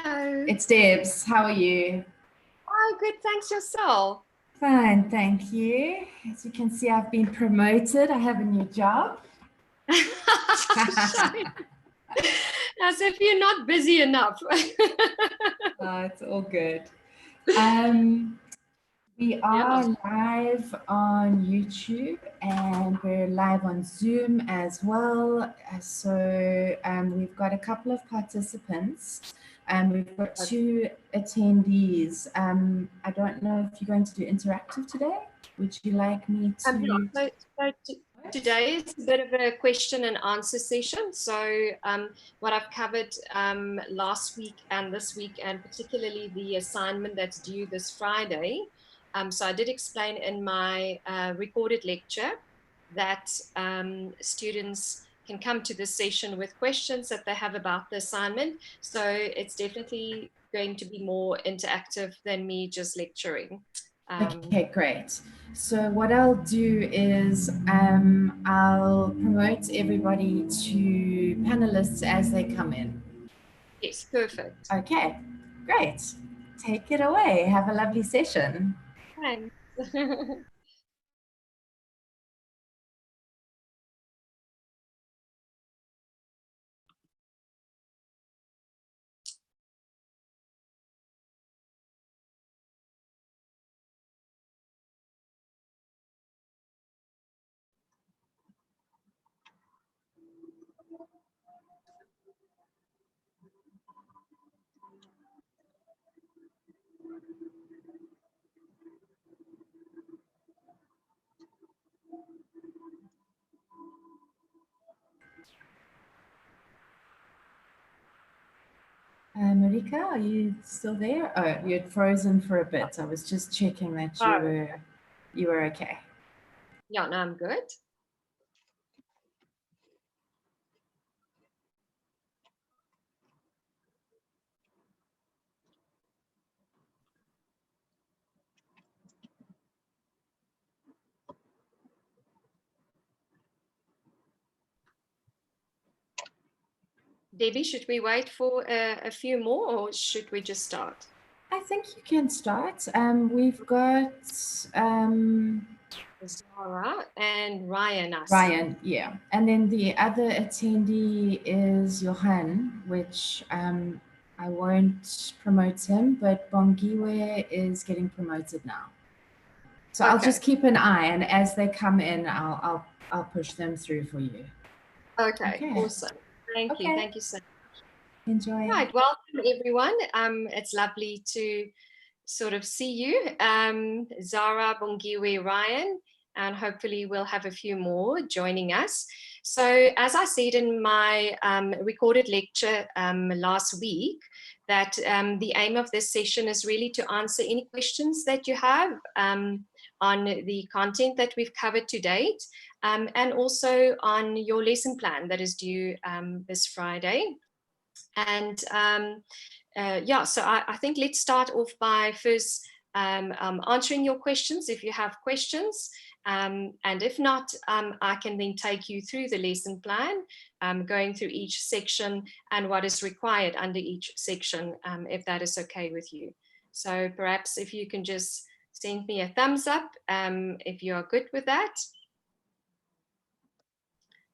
Hello. It's Debs. How are you? Oh, good. Thanks yourself. Fine, thank you. As you can see, I've been promoted. I have a new job. As if you're not busy enough. Oh, it's all good. We are live on YouTube and we're live on Zoom as well. So we've got a couple of participants. We've got 2 attendees. I don't know if you're going to do interactive today. Would you like me to? Today is a bit of a question and answer session. So what I've covered last week and this week, and particularly the assignment that's due this Friday. So I did explain in my recorded lecture that students can come to this session with questions that they have about the assignment. So it's definitely going to be more interactive than me just lecturing. Okay, great. So what I'll do is I'll promote everybody to panelists as they come in. Yes, perfect. Okay, great. Take it away. Have a lovely session. Thanks. Marika, are you still there? Oh, you had frozen for a bit. I was just checking that you were okay. Yeah, no, I'm good. Debbie, should we wait for a few more or should we just start? I think you can start. We've got Zara and Ryan. Ryan, yeah. And then the other attendee is Johan, which I won't promote him, but Bongiwe is getting promoted now. So okay. I'll just keep an eye, and as they come in, I'll push them through for you. Okay. Awesome. Thank you. Thank you so much. Enjoy. Right, welcome everyone. It's lovely to sort of see you, Zara, Bongiwe, Ryan, and hopefully we'll have a few more joining us. So as I said in my recorded lecture last week, that the aim of this session is really to answer any questions that you have on the content that we've covered to date, and also on your lesson plan that is due this Friday. And yeah, so I think let's start off by first answering your questions if you have questions. And if not, I can then take you through the lesson plan, going through each section and what is required under each section, if that is okay with you. So perhaps if you can just send me a thumbs up if you are good with that.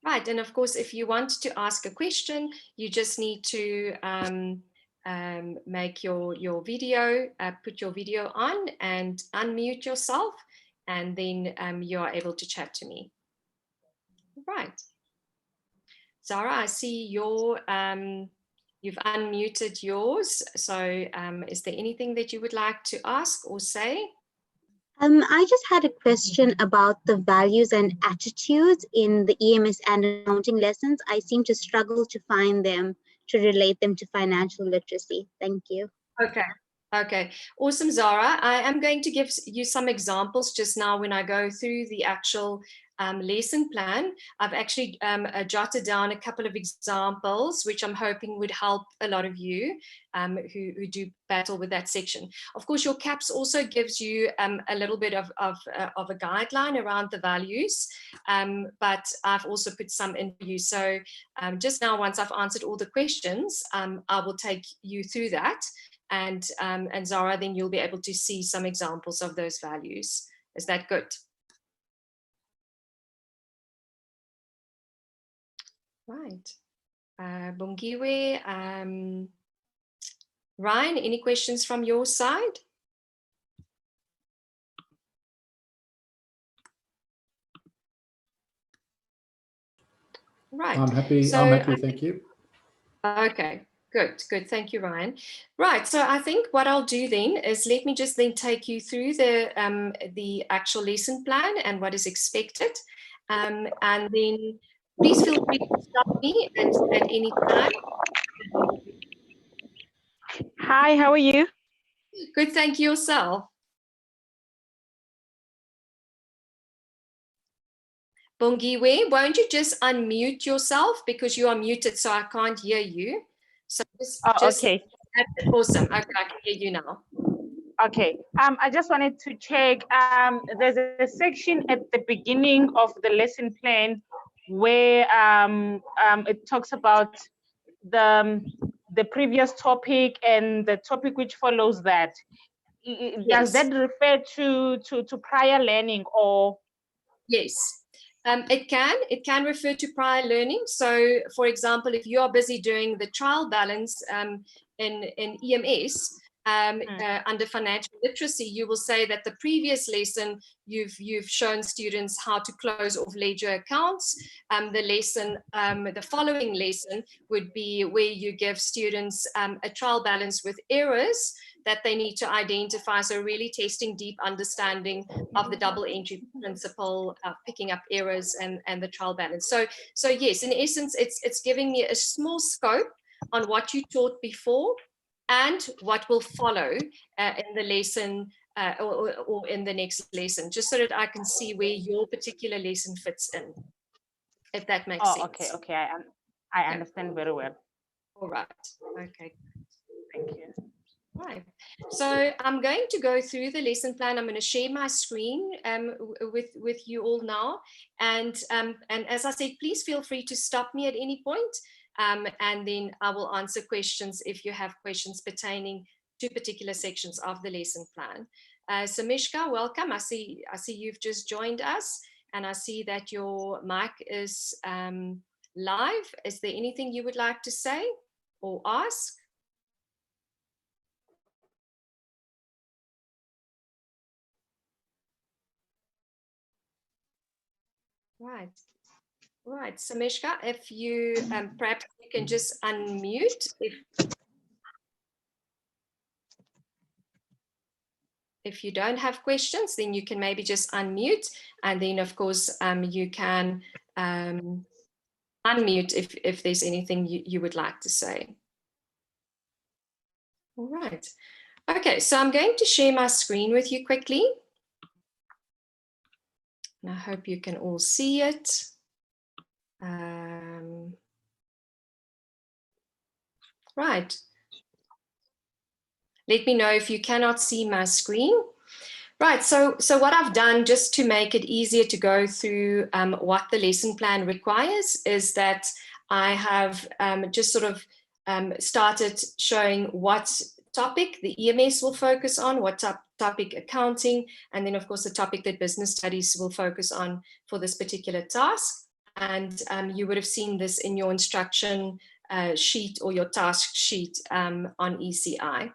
Right, and of course, if you want to ask a question, you just need to make your video, put your video on and unmute yourself, and then you are able to chat to me. Right. Zara, I see you've unmuted yours. So is there anything that you would like to ask or say? I just had a question about the values and attitudes in the EMS and accounting lessons. I seem to struggle to find them, to relate them to financial literacy. Thank you. Okay. Okay, awesome, Zara. I am going to give you some examples just now when I go through the actual lesson plan. I've actually jotted down a couple of examples, which I'm hoping would help a lot of you who do battle with that section. Of course, your CAPS also gives you a little bit of a guideline around the values, but I've also put some in for you. So just now, once I've answered all the questions, I will take you through that. And Zara, then you'll be able to see some examples of those values. Is that good? Right. Bongiwe, Ryan, any questions from your side? Right. I'm happy, thank you. Okay. Good. Thank you, Ryan. Right. So I think what I'll do then is let me just then take you through the actual lesson plan and what is expected. And then please feel free to stop me at any time. Hi, how are you? Good. Thank you yourself. Bongiwe, won't you just unmute yourself because you are muted, so I can't hear you. So Okay. Awesome. Okay, I can hear you now. Okay. I just wanted to check. There's a section at the beginning of the lesson plan where it talks about the previous topic and the topic which follows that. Does that refer to prior learning or? Yes. It can refer to prior learning. So, for example, if you are busy doing the trial balance in EMS under financial literacy, you will say that the previous lesson you've shown students how to close off ledger accounts. The following lesson would be where you give students a trial balance with errors that they need to identify. So really testing deep understanding of the double entry principle, picking up errors and the trial balance. So yes, in essence, it's giving me a small scope on what you taught before and what will follow in the lesson or in the next lesson, just so that I can see where your particular lesson fits in, if that makes sense. Okay, I understand very well. All right, okay. Thank you. Right. So I'm going to go through the lesson plan. I'm going to share my screen with you all now. And as I said, please feel free to stop me at any point, and then I will answer questions if you have questions pertaining to particular sections of the lesson plan. So Mishka, welcome. I see you've just joined us, and I see that your mic is live. Is there anything you would like to say or ask? Right. So Mishka, if you perhaps you can just unmute if you don't have questions, then you can maybe just unmute, and then of course you can unmute if there's anything you would like to say. All right. Okay, so I'm going to share my screen with you quickly. And I hope you can all see it. Right. Let me know if you cannot see my screen. Right, so what I've done just to make it easier to go through what the lesson plan requires is that I have just sort of started showing what topic the EMS will focus on, what topic accounting, and then of course the topic that business studies will focus on for this particular task. And you would have seen this in your instruction sheet or your task sheet on ECI.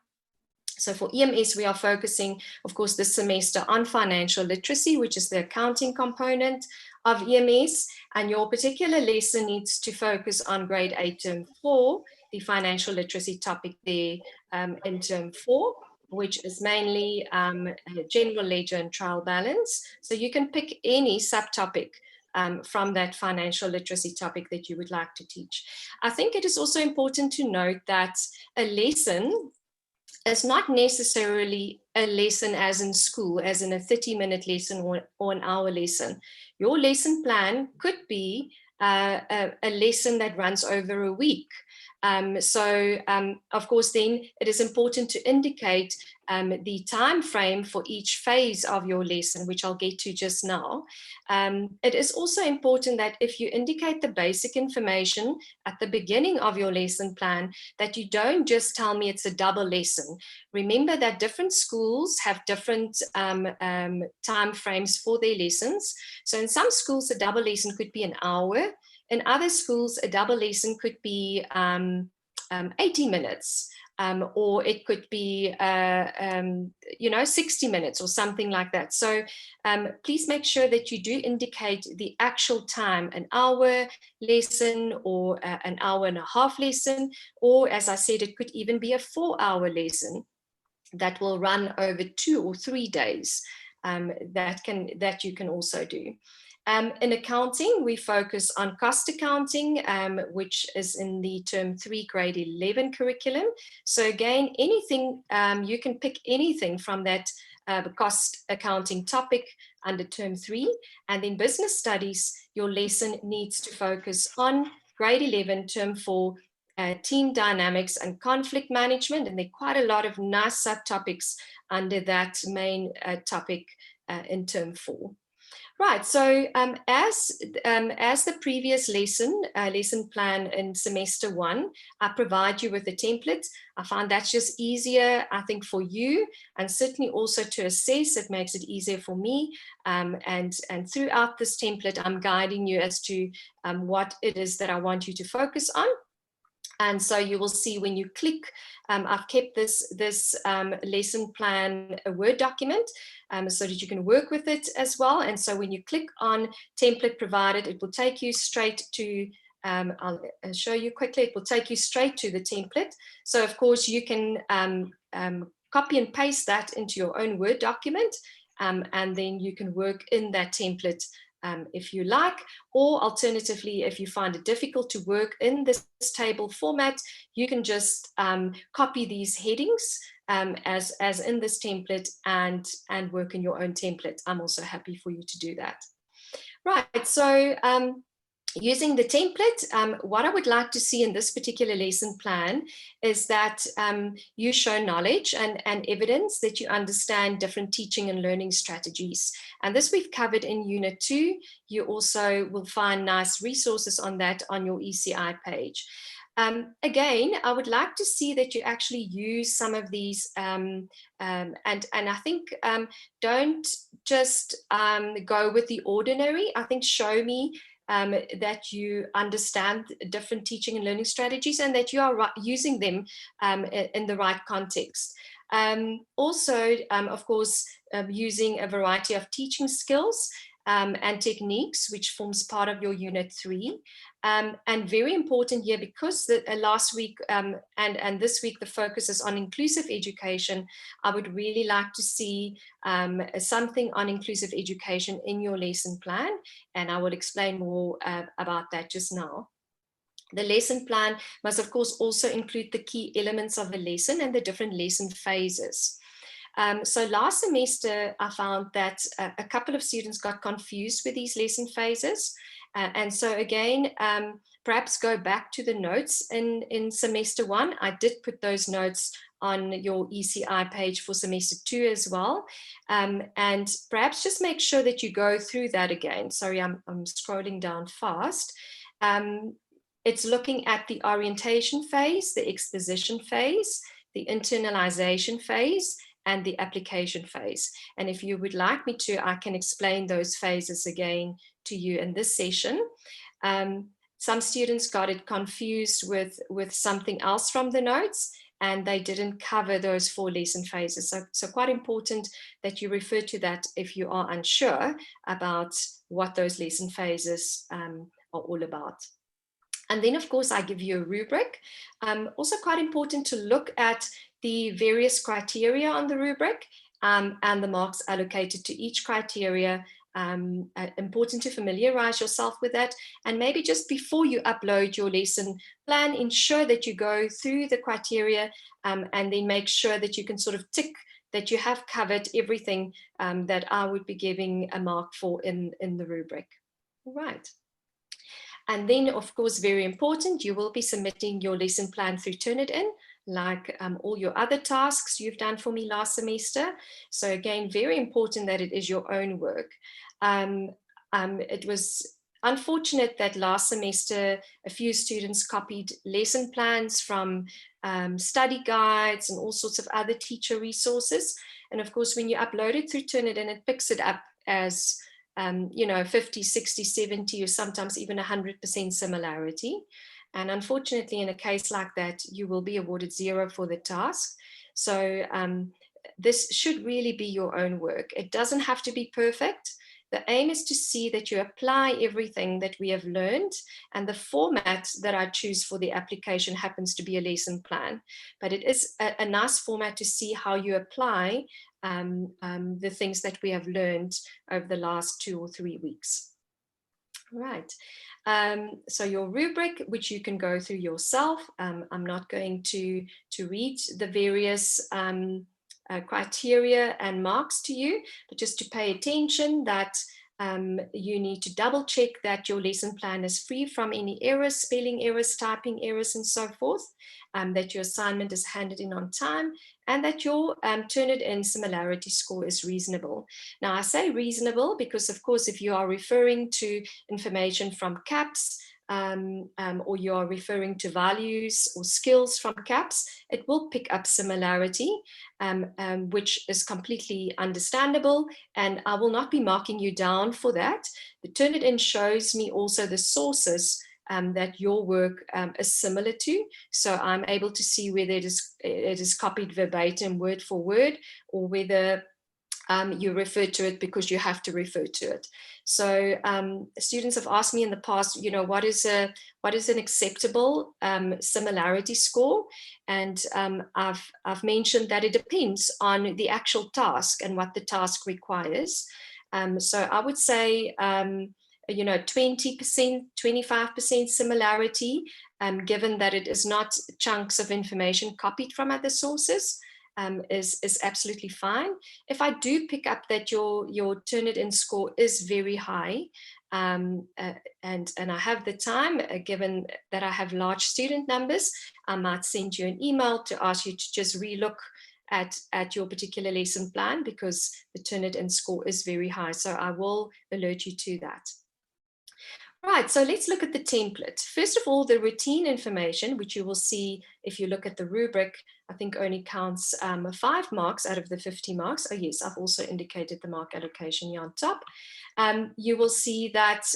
So for EMS, we are focusing, of course, this semester on financial literacy, which is the accounting component of EMS. And your particular lesson needs to focus on grade 8 term 4, the financial literacy topic there in term 4, which is mainly general ledger and trial balance. So you can pick any subtopic from that financial literacy topic that you would like to teach. I think it is also important to note that a lesson is not necessarily a lesson as in school, as in a 30-minute lesson or an hour lesson. Your lesson plan could be a lesson that runs over a week. Of course, then it is important to indicate the time frame for each phase of your lesson, which I'll get to just now. It is also important that if you indicate the basic information at the beginning of your lesson plan, that you don't just tell me it's a double lesson. Remember that different schools have different time frames for their lessons. So in some schools, a double lesson could be an hour. In other schools, a double lesson could be 80 minutes, or it could be, 60 minutes or something like that. So please make sure that you do indicate the actual time, an hour lesson or an hour and a half lesson, or as I said, it could even be a 4-hour lesson that will run over 2 or 3 days. That you can also do. In accounting, we focus on cost accounting, which is in the term 3 grade 11 curriculum. So again, anything, you can pick anything from that cost accounting topic under term 3. And in business studies, your lesson needs to focus on grade 11, term 4, team dynamics and conflict management. And there are quite a lot of nice subtopics under that main topic in term 4. Right, so as the previous lesson plan in semester 1, I provide you with a template. I find that's just easier, I think, for you, and certainly also to assess. It makes it easier for me. And throughout this template, I'm guiding you as to what it is that I want you to focus on. And so you will see when you click, I've kept this lesson plan a Word document so that you can work with it as well. And so when you click on template provided, it will take you straight to, I'll show you quickly, it will take you straight to the template. So of course you can copy and paste that into your own Word document, and then you can work in that template if you like, or alternatively, if you find it difficult to work in this table format, you can just copy these headings as in this template and work in your own template. I'm also happy for you to do that. Right, so using the template, what I would like to see in this particular lesson plan is that you show knowledge and evidence that you understand different teaching and learning strategies. And this we've covered in Unit 2. You also will find nice resources on that on your ECI page. Again, I would like to see that you actually use some of these, and I think don't just go with the ordinary. I think show me that you understand different teaching and learning strategies and that you are using them in the right context. Also, of course, using a variety of teaching skills and techniques, which forms part of your Unit 3. And very important here, because last week and this week, the focus is on inclusive education. I would really like to see something on inclusive education in your lesson plan, and I will explain more about that just now. The lesson plan must, of course, also include the key elements of the lesson and the different lesson phases. So last semester, I found that a couple of students got confused with these lesson phases. And so again, perhaps go back to the notes in semester 1. I did put those notes on your ECI page for semester 2 as well. And perhaps just make sure that you go through that again. Sorry, I'm scrolling down fast. It's looking at the orientation phase, the exposition phase, the internalization phase, and the application phase. And if you would like me to, I can explain those phases again to you in this session. Some students got it confused with something else from the notes, and they didn't cover those 4 lesson phases. So quite important that you refer to that if you are unsure about what those lesson phases are all about. And then, of course, I give you a rubric. Also quite important to look at the various criteria on the rubric and the marks allocated to each criteria Important to familiarize yourself with that. And maybe just before you upload your lesson plan, ensure that you go through the criteria and then make sure that you can sort of tick that you have covered everything that I would be giving a mark for in the rubric. All right. And then, of course, very important, you will be submitting your lesson plan through Turnitin, like all your other tasks you've done for me last semester. So again, very important that it is your own work. It was unfortunate that last semester, a few students copied lesson plans from study guides and all sorts of other teacher resources. And of course, when you upload it through Turnitin, it picks it up as 50, 60, 70, or sometimes even 100% similarity. And unfortunately, in a case like that, you will be awarded 0 for the task. So this should really be your own work. It doesn't have to be perfect. The aim is to see that you apply everything that we have learned, and the format that I choose for the application happens to be a lesson plan. But it is a nice format to see how you apply the things that we have learned over the last 2 or 3 weeks. Right. So your rubric, which you can go through yourself. I'm not going to read the various criteria and marks to you, but just to pay attention that you need to double check that your lesson plan is free from any errors, spelling errors, typing errors, and so forth, that your assignment is handed in on time, and that your Turnitin similarity score is reasonable. Now, I say reasonable because, of course, if you are referring to information from CAPS, or you are referring to values or skills from CAPS, it will pick up similarity, which is completely understandable, and I will not be marking you down for that. The Turnitin shows me also the sources that your work is similar to, so I'm able to see whether it is copied verbatim, word for word, or whether you refer to it because you have to refer to it. So students have asked me in the past, what is an acceptable similarity score? And I've mentioned that it depends on the actual task and what the task requires. So I would say 20%, 25% similarity, given that it is not chunks of information copied from other sources. Is absolutely fine. If I do pick up that your Turnitin score is very high, and I have the time, given that I have large student numbers, I might send you an email to ask you to just relook at your particular lesson plan, because the Turnitin score is very high. So I will alert you to that. Right, so let's look at the template. First of all, the routine information, which you will see if you look at the rubric, I think only counts 5 marks out of the 50 marks. Oh yes, I've also indicated the mark allocation here on top. You will see that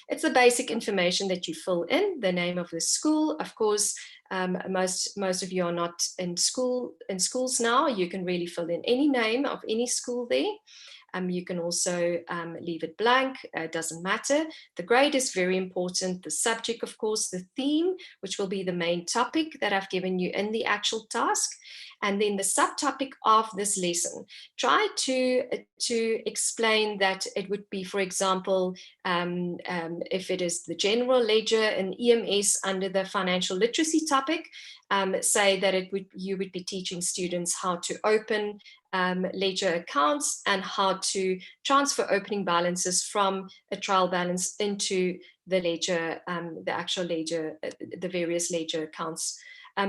it's the basic information that you fill in, the name of the school. Of course, most of you are not in schools now. You can really fill in any name of any school there. You can also leave it blank, doesn't matter. The grade is very important. The subject, of course, the theme, which will be the main topic that I've given you in the actual task, and then the subtopic of this lesson. Try to explain that it would be, for example, if it is the general ledger in EMS under the financial literacy topic, say that you would be teaching students how to open ledger accounts and how to transfer opening balances from a trial balance into the ledger, the actual ledger, the various ledger accounts.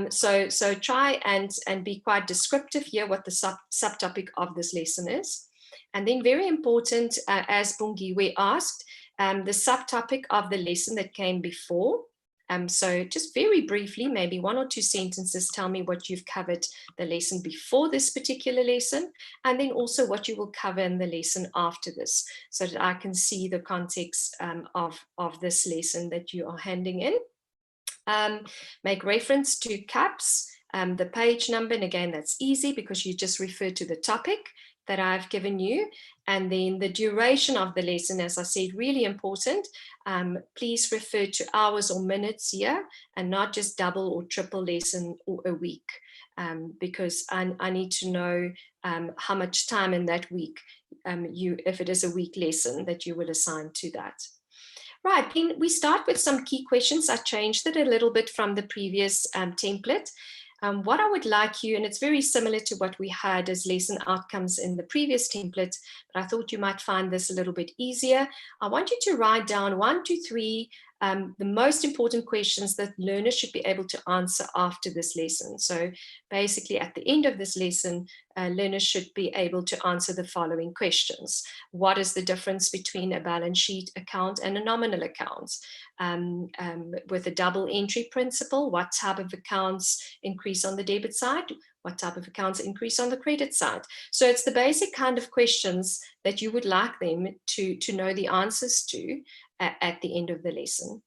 So try and be quite descriptive here what the subtopic of this lesson is. And then very important, as Bungiwe asked, the subtopic of the lesson that came before. So just very briefly, maybe 1 or 2 sentences, tell me what you've covered the lesson before this particular lesson, and then also what you will cover in the lesson after this, so that I can see the context of this lesson that you are handing in. Make reference to CAPS, the page number, and again, that's easy because you just refer to the topic that I've given you, and then the duration of the lesson, as I said, really important. Please refer to hours or minutes here, and not just double or triple lesson or a week. because I need to know how much time in that week, if it is a week lesson, that you will assign to that. Right, then we start with some key questions. I changed it a little bit from the previous template. What I would like you, and it's very similar to what we had as lesson outcomes in the previous template, but I thought you might find this a little bit easier. I want you to write down 1, 2, 3, the most important questions that learners should be able to answer after this lesson. So basically at the end of this lesson, learners should be able to answer the following questions. What is the difference between a balance sheet account and a nominal account? With a double entry principle, what type of accounts increase on the debit side? What type of accounts increase on the credit side? So it's the basic kind of questions that you would like them to know the answers to at the end of the lesson.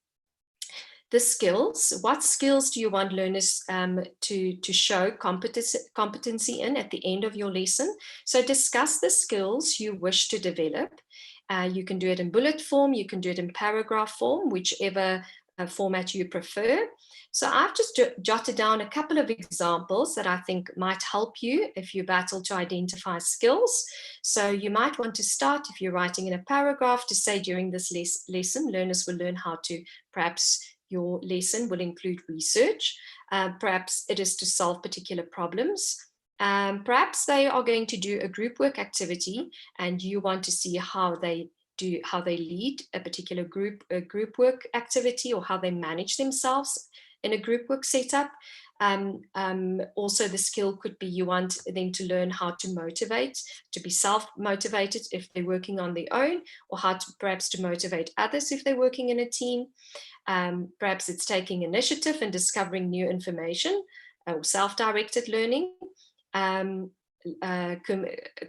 The skills, what skills do you want learners to show competency in at the end of your lesson? So discuss the skills you wish to develop. You can do it in bullet form, you can do it in paragraph form, whichever format you prefer. So I've just jotted down a couple of examples that I think might help you if you battle to identify skills. So you might want to start, if you're writing in a paragraph, to say during this lesson, learners will learn how to, perhaps your lesson will include research. Perhaps it is to solve particular problems. Perhaps they are going to do a group work activity and you want to see how they lead a particular group work activity, or how they manage themselves in a group work setup. Also the skill could be you want them to learn how to motivate, to be self-motivated if they're working on their own, or how to perhaps to motivate others if they're working in a team. Perhaps it's taking initiative and discovering new information, or self-directed learning.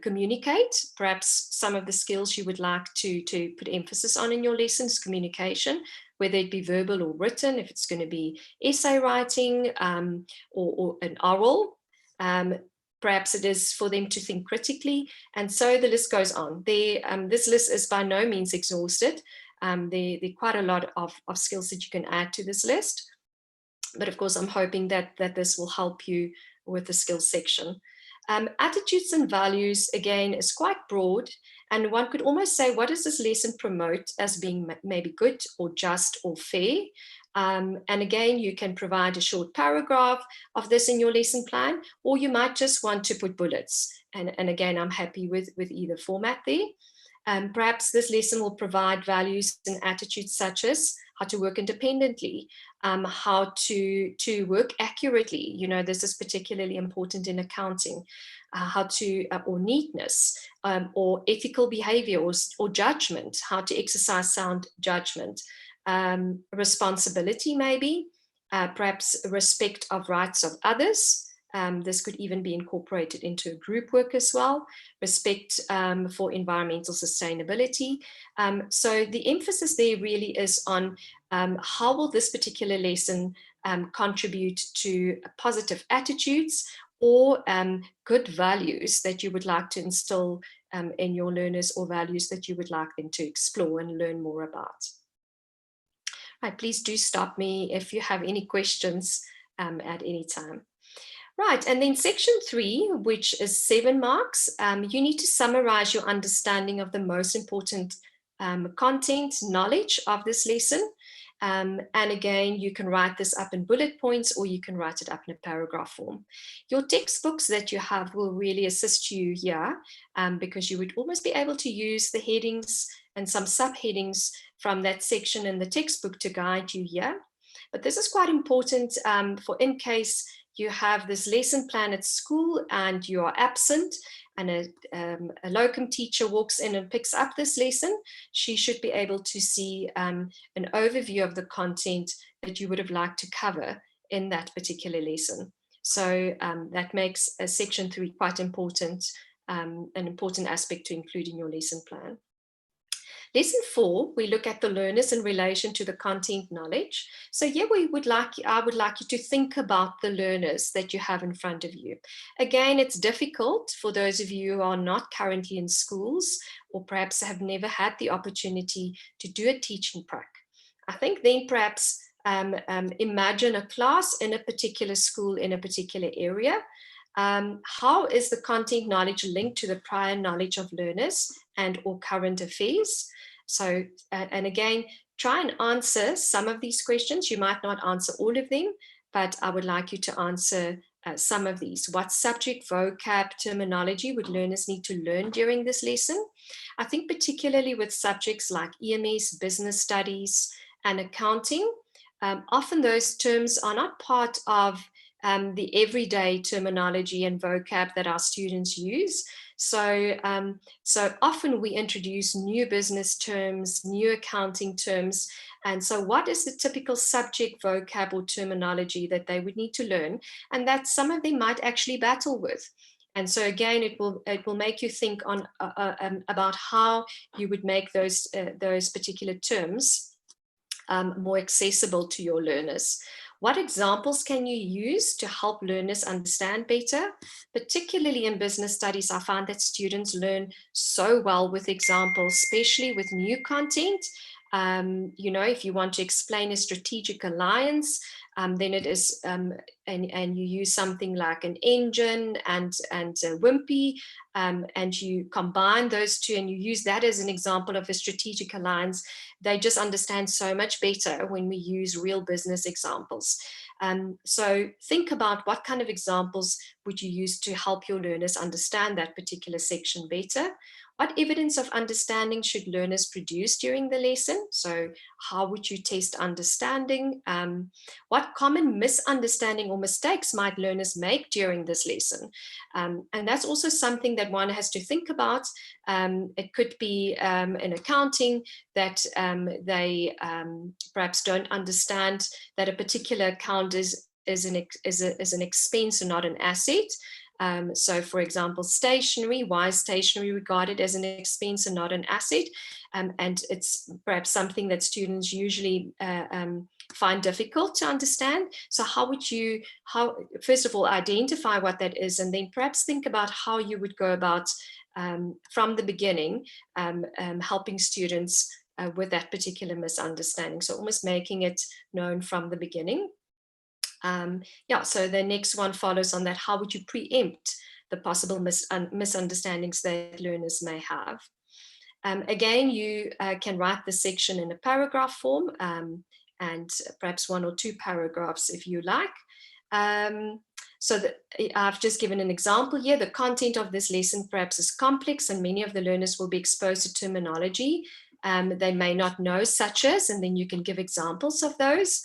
Communicate, perhaps some of the skills you would like to put emphasis on in your lessons, communication, whether it be verbal or written, if it's going to be essay writing or an oral. Perhaps it is for them to think critically, and so the list goes on. This list is by no means exhausted. There are quite a lot of skills that you can add to this list, but of course I'm hoping that this will help you with the skills section. Attitudes and values, again, is quite broad, and one could almost say, what does this lesson promote as being maybe good or just or fair? And again, you can provide a short paragraph of this in your lesson plan, or you might just want to put bullets. And again, I'm happy with either format there. Perhaps this lesson will provide values and attitudes such as how to work independently, how to work accurately. You know, this is particularly important in accounting. How to, or neatness, or ethical behavior, or judgment, how to exercise sound judgment. Responsibility maybe, perhaps respect of rights of others. This could even be incorporated into group work as well. Respect for environmental sustainability. So the emphasis there really is on how will this particular lesson contribute to positive attitudes or good values that you would like to instill in your learners, or values that you would like them to explore and learn more about. Right, please do stop me if you have any questions at any time. Right, and then section 3, which is 7 marks, you need to summarize your understanding of the most important content, knowledge of this lesson. And again, you can write this up in bullet points, or you can write it up in a paragraph form. Your textbooks that you have will really assist you here, because you would almost be able to use the headings and some subheadings from that section in the textbook to guide you here. But this is quite important for in case you have this lesson plan at school and you are absent, and a locum teacher walks in and picks up this lesson, she should be able to see an overview of the content that you would have liked to cover in that particular lesson. So that makes section 3 quite important, an important aspect to include in your lesson plan. Lesson 4, we look at the learners in relation to the content knowledge. So here I would like you to think about the learners that you have in front of you. Again, it's difficult for those of you who are not currently in schools, or perhaps have never had the opportunity to do a teaching prac. I think then perhaps imagine a class in a particular school in a particular area. How is the content knowledge linked to the prior knowledge of learners and or current affairs? So, and again, try and answer some of these questions. You might not answer all of them, but I would like you to answer some of these. What subject, vocab, terminology would learners need to learn during this lesson? I think particularly with subjects like EMS, business studies, and accounting, often those terms are not part of the everyday terminology and vocab that our students use. So, so often we introduce new business terms, new accounting terms. And so what is the typical subject, vocab, or terminology that they would need to learn? And that some of them might actually battle with. And so again, it will make you think on about how you would make those particular terms more accessible to your learners. What examples can you use to help learners understand better? Particularly in business studies, I find that students learn so well with examples, especially with new content. You know, if you want to explain a strategic alliance, then it is, and you use something like an engine and a wimpy, and you combine those two and you use that as an example of a strategic alliance, they just understand so much better when we use real business examples. So think about what kind of examples would you use to help your learners understand that particular section better. What evidence of understanding should learners produce during the lesson? So how would you test understanding? What common misunderstanding or mistakes might learners make during this lesson? And that's also something that one has to think about. It could be in accounting that they perhaps don't understand that a particular account is an expense and not an asset. So for example, stationery, why is stationery regarded as an expense and not an asset? And it's perhaps something that students usually find difficult to understand. So how would you, first of all, identify what that is, and then perhaps think about how you would go about from the beginning, helping students with that particular misunderstanding. So almost making it known from the beginning. Yeah, so the next one follows on that. How would you preempt the possible misunderstandings that learners may have? Again, you can write the section in a paragraph form, and perhaps 1 or 2 paragraphs if you like. So I've just given an example here. The content of this lesson perhaps is complex, and many of the learners will be exposed to terminology they may not know, such as, and then you can give examples of those.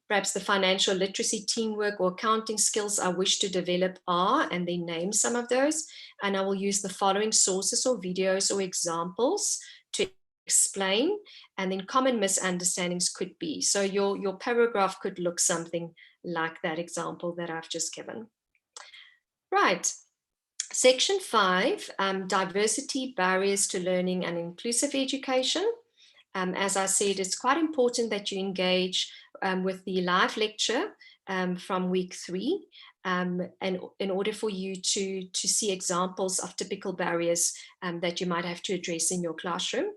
Perhaps the financial literacy, teamwork, or accounting skills I wish to develop are, and then name some of those. And I will use the following sources or videos or examples to explain. And then common misunderstandings could be. So your paragraph could look something like that example that I've just given. Right. Section 5, diversity, barriers to learning and inclusive education. As I said, it's quite important that you engage with the live lecture from week 3, and in order for you to see examples of typical barriers that you might have to address in your classroom.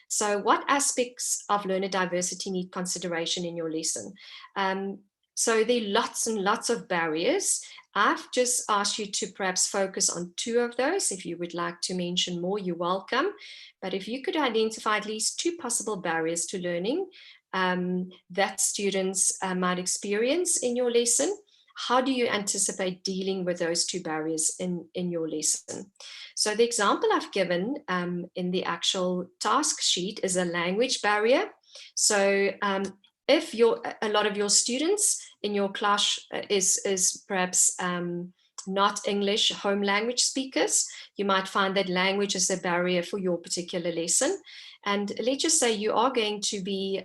So what aspects of learner diversity need consideration in your lesson? So there are lots and lots of barriers. I've just asked you to perhaps focus on 2 of those. If you would like to mention more, you're welcome. But if you could identify at least 2 possible barriers to learning that students might experience in your lesson, how do you anticipate dealing with those 2 barriers in your lesson? So the example I've given in the actual task sheet is a language barrier. So if a lot of your students in your class is perhaps not English home language speakers, you might find that language is a barrier for your particular lesson. And let's just say you are going to be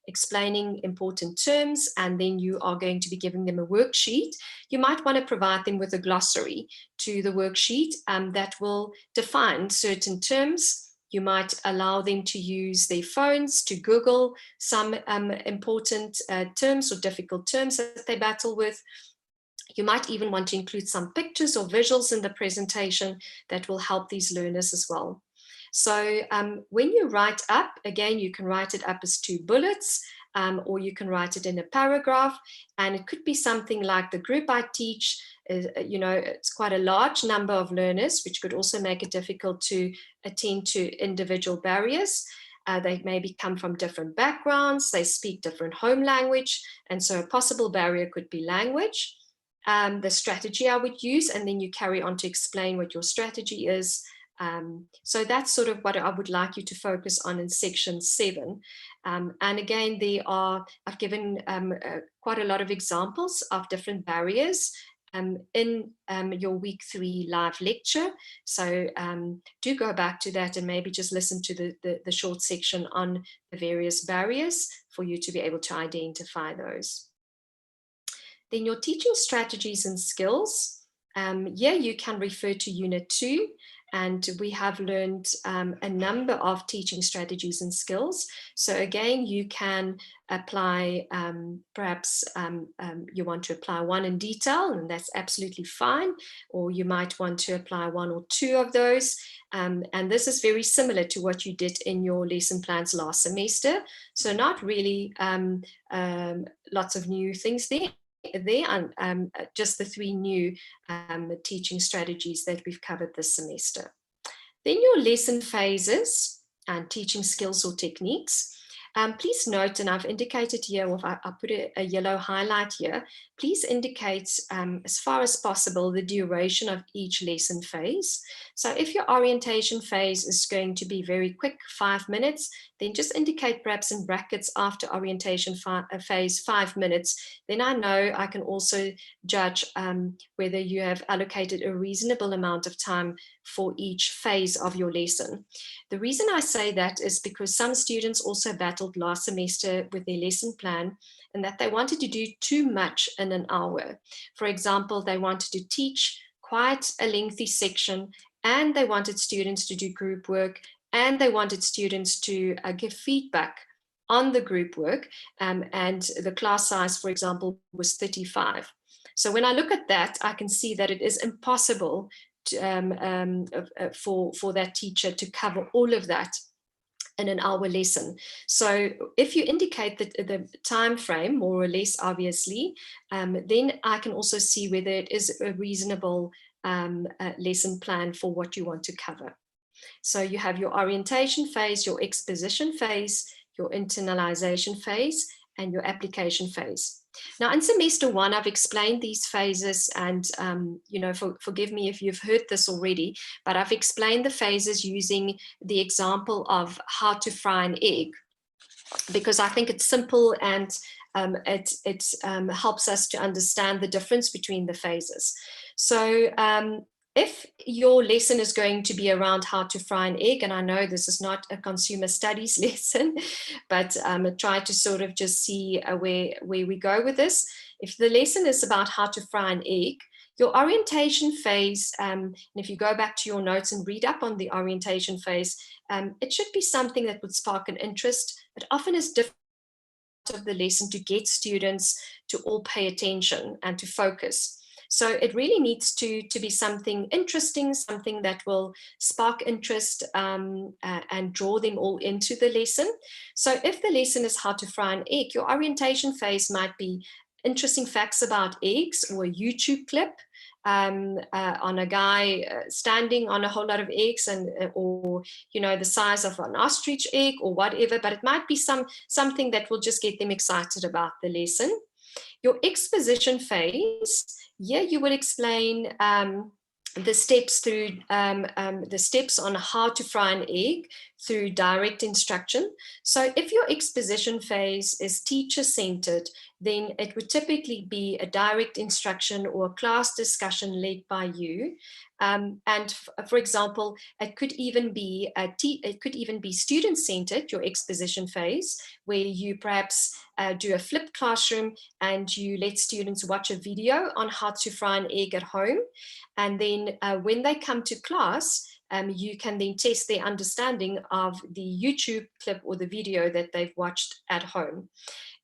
explaining important terms, and then you are going to be giving them a worksheet. You might want to provide them with a glossary to the worksheet that will define certain terms. You might allow them to use their phones to Google some important terms or difficult terms that they battle with. You might even want to include some pictures or visuals in the presentation that will help these learners as well. So when you write up, again, you can write it up as 2 bullets. or you can write it in a paragraph. And it could be something like the group I teach is, it's quite a large number of learners, which could also make it difficult to attend to individual barriers. They maybe come from different backgrounds, they speak different home language, and so a possible barrier could be language. The strategy I would use, and then you carry on to explain what your strategy is. So that's sort of what I would like you to focus on in section 7. And again, I've given quite a lot of examples of different barriers in your week 3 live lecture. So do go back to that and maybe just listen to the short section on the various barriers for you to be able to identify those. Then your teaching strategies and skills. You can refer to Unit 2. And we have learned a number of teaching strategies and skills. So again, you can apply, perhaps you want to apply one in detail, and that's absolutely fine. Or you might want to apply 1 or 2 of those. And this is very similar to what you did in your lesson plans last semester. So not really lots of new things there. Just the 3 new teaching strategies that we've covered this semester. Then your lesson phases and teaching skills or techniques. Please note, and I've indicated here, or I put a yellow highlight here, please indicate as far as possible the duration of each lesson phase. So if your orientation phase is going to be very quick, 5 minutes, then just indicate perhaps in brackets after orientation phase 5 minutes. Then I know I can also judge whether you have allocated a reasonable amount of time for each phase of your lesson. The reason I say that is because some students also battled last semester with their lesson plan, and that they wanted to do too much in an hour. For example, they wanted to teach quite a lengthy section, and they wanted students to do group work, and they wanted students to give feedback on the group work, and the class size, for example, was 35. So when I look at that, I can see that it is impossible for that teacher to cover all of that in an hour lesson. So if you indicate the time frame, more or less, obviously, then I can also see whether it is a reasonable lesson plan for what you want to cover. So you have your orientation phase, your exposition phase, your internalization phase, and your application phase. Now, in semester 1, I've explained these phases, and forgive me if you've heard this already, but I've explained the phases using the example of how to fry an egg, because I think it's simple and it helps us to understand the difference between the phases. So if your lesson is going to be around how to fry an egg, and I know this is not a consumer studies lesson, but I try to sort of just see where we go with this. If the lesson is about how to fry an egg, your orientation phase, and if you go back to your notes and read up on the orientation phase, it should be something that would spark an interest. It often is difficult of the lesson to get students to all pay attention and to focus. So it really needs to be something interesting, something that will spark interest and draw them all into the lesson. So if the lesson is how to fry an egg, your orientation phase might be interesting facts about eggs, or a YouTube clip on a guy standing on a whole lot of eggs, and or the size of an ostrich egg or whatever, but it might be something that will just get them excited about the lesson. Your exposition phase, you would explain the steps through the steps on how to fry an egg through direct instruction. So if your exposition phase is teacher-centered, then it would typically be a direct instruction or a class discussion led by you. And for example, it could even be student-centered, your exposition phase, where you perhaps do a flipped classroom and you let students watch a video on how to fry an egg at home. And then when they come to class, you can then test their understanding of the YouTube clip or the video that they've watched at home.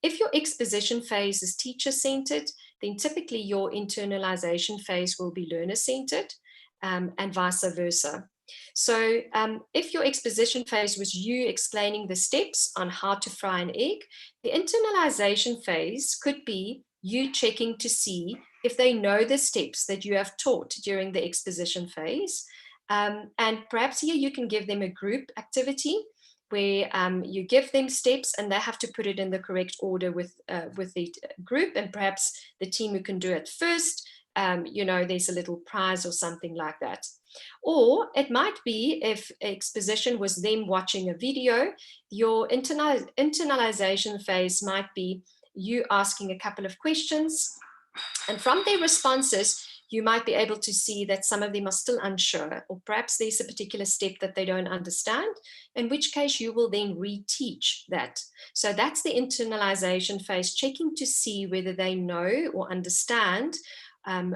If your exposition phase is teacher-centered, then typically your internalization phase will be learner-centered, and vice versa. So if your exposition phase was you explaining the steps on how to fry an egg, the internalization phase could be you checking to see if they know the steps that you have taught during the exposition phase. And perhaps here you can give them a group activity where you give them steps and they have to put it in the correct order with the group, and perhaps the team who can do it first, you know, there's a little prize or something like that. Or it might be if exposition was them watching a video, your internalization phase might be you asking a couple of questions, and from their responses, you might be able to see that some of them are still unsure, or perhaps there's a particular step that they don't understand, in which case you will then reteach that. So that's the internalization phase, checking to see whether they know or understand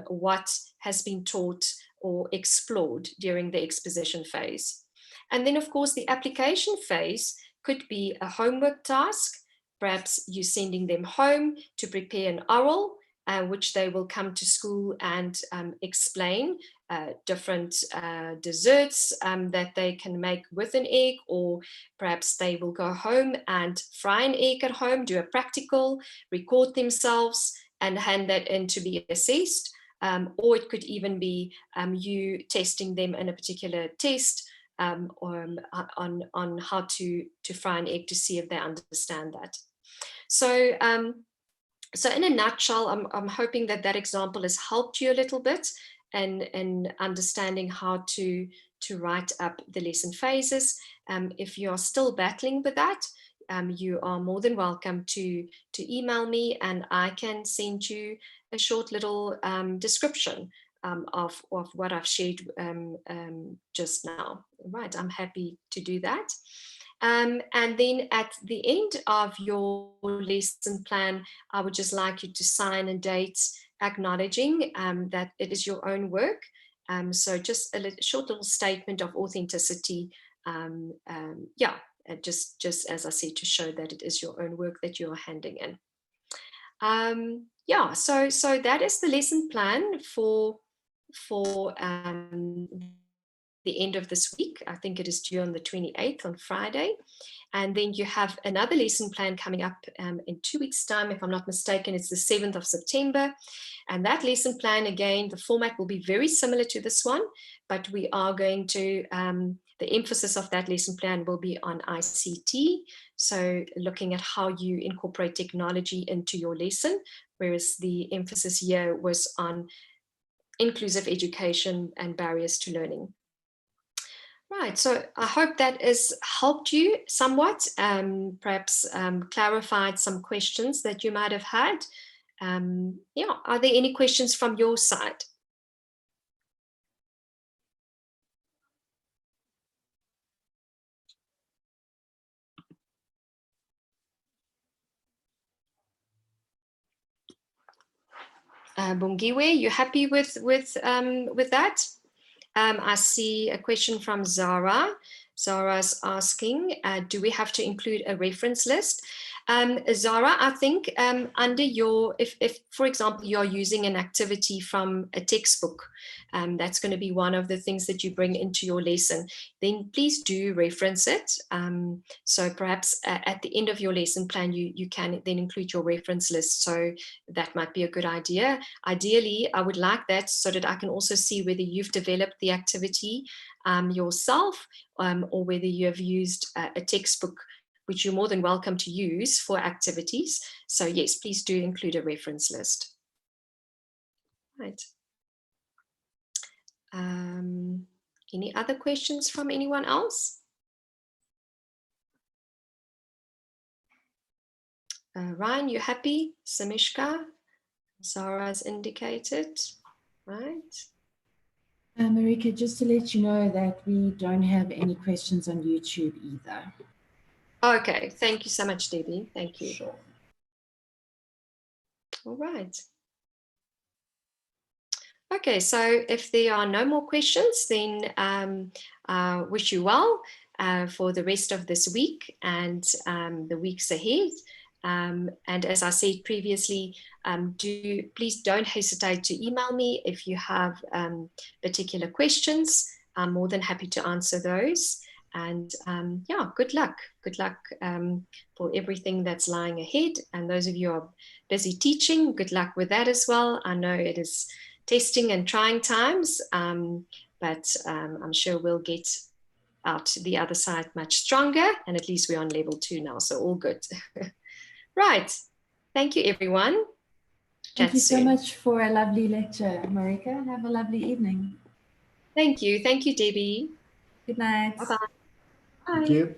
what has been taught or explored during the exposition phase. And then, of course, the application phase could be a homework task. Perhaps you're sending them home to prepare an oral, which they will come to school and explain different desserts that they can make with an egg, or perhaps they will go home and fry an egg at home, do a practical, record themselves and hand that in to be assessed. Or it could even be you testing them in a particular test on how to fry an egg to see if they understand that. So, so in a nutshell, I'm hoping that that example has helped you a little bit in understanding how to write up the lesson phases. If you're still battling with that, you are more than welcome to email me, and I can send you a short little description of what I've shared just now. Right, I'm happy to do that. And then at the end of your lesson plan, I would just like you to sign a date acknowledging that it is your own work. So just a short little statement of authenticity. Yeah, just as I said, to show that it is your own work that you are handing in. Yeah, so that is the lesson plan for the end of this week. I think it is due on the 28th, on Friday. And then you have another lesson plan coming up in 2 weeks' time. If I'm not mistaken, it's the 7th of September. And that lesson plan, again, the format will be very similar to this one, but we are going to, the emphasis of that lesson plan will be on ICT. So looking at how you incorporate technology into your lesson, whereas the emphasis here was on inclusive education and barriers to learning. Right, so I hope that has helped you somewhat, perhaps clarified some questions that you might have had. Yeah, are there any questions from your side? Bongiwe, you happy with that? I see a question from Zara. Zara's asking, do we have to include a reference list? Zara, I think under your, if for example, you're using an activity from a textbook, that's going to be one of the things that you bring into your lesson, then please do reference it. So perhaps at the end of your lesson plan, you can then include your reference list. So that might be a good idea. Ideally, I would like that so that I can also see whether you've developed the activity yourself, or whether you have used a textbook, which you're more than welcome to use for activities. So yes, please do include a reference list. Right. Any other questions from anyone else? Ryan, you happy? Samishka? Zara's indicated, right? Marika, just to let you know that we don't have any questions on YouTube either. Okay, thank you so much, Debbie. Thank you. Sure. All right. Okay, so if there are no more questions, then I wish you well for the rest of this week and the weeks ahead. And as I said previously, please don't hesitate to email me if you have particular questions. I'm more than happy to answer those. And yeah, good luck. Good luck for everything that's lying ahead. And those of you who are busy teaching, good luck with that as well. I know it is testing and trying times, but I'm sure we'll get out to the other side much stronger. And at least we're on level 2 now, so all good. Right. Thank you, everyone. Thank Chat you so soon. much for a lovely lecture, Marika. Have a lovely evening. Thank you. Thank you, Debbie. Good night. Bye-bye. Thank you.